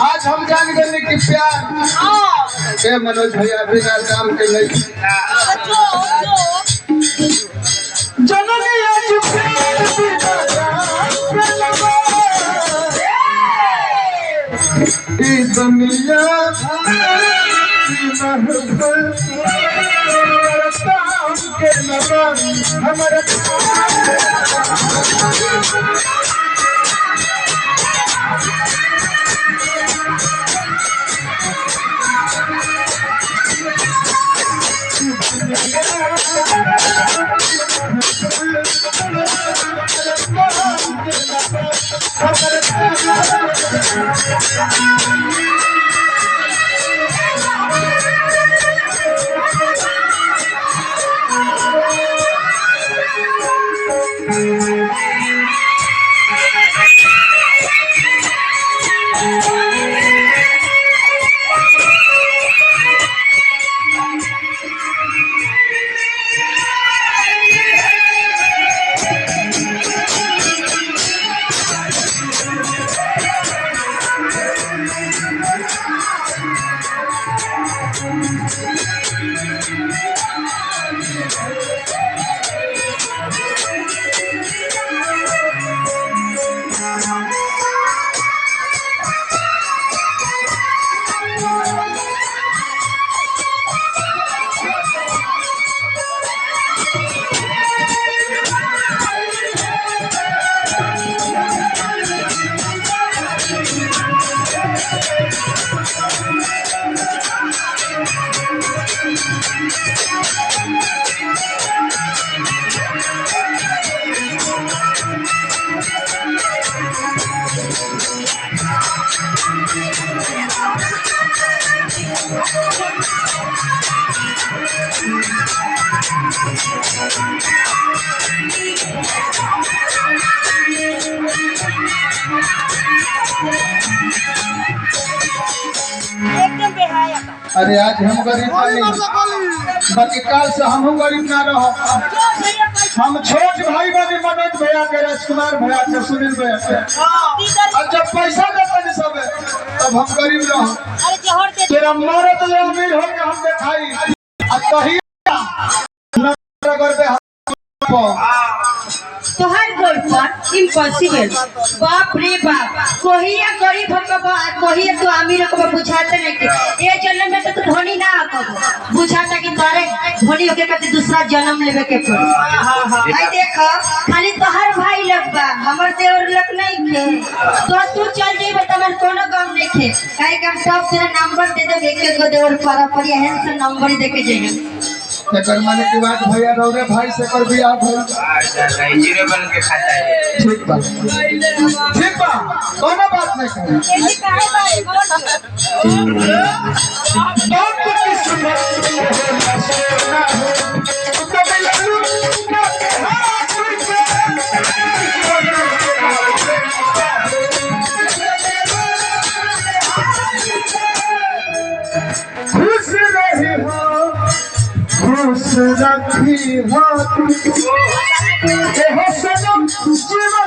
आज हम जान गए कि प्यार मनोज भैया बिना काम के नहीं जननी आज दुनिया हमारे अरे आज हम गरीब नहीं बाकी काल से हम गरीब ना रहो। हम छोट भाई बने मनोज भैया के, राजकुमार भैया के, सुनील भैया के। और जब पैसा देते सब तब हम गरीब रहो। तेरा मरद अमीर हो के हम दिखाई तोहर गोल पर इम्पॉसिबल। बाप रे बाप, कोई या गरीब होकर कोई तो अमीर होकर बुझाते नहीं कि ये जन्म में तो धनी ना आकर बुझाता कि तारे धनी होके कभी दूसरा जन्म लेवे के पड़ी। भाई देखो खाली तोहर भाई लोग बा, हमर देवर लोग नहीं खे। तो तू चल जेबे त हमर कोनो गम नहीं खे। काहे कि हम सब तेरा नंबर दे देब, एक एक देवर पर है से नंबर दे के जेबे। तेकर माने की बात भैया रौरे भाई से कर बियाह भइल। जीरो बन के खाता है। ठीक बा कोनो बात नहीं करे। एही काहे भाई बोल बहुत किस्मत सोना हो तो मिलू ना के हाथ खुश रही हो, खुश रखी हो, जीवन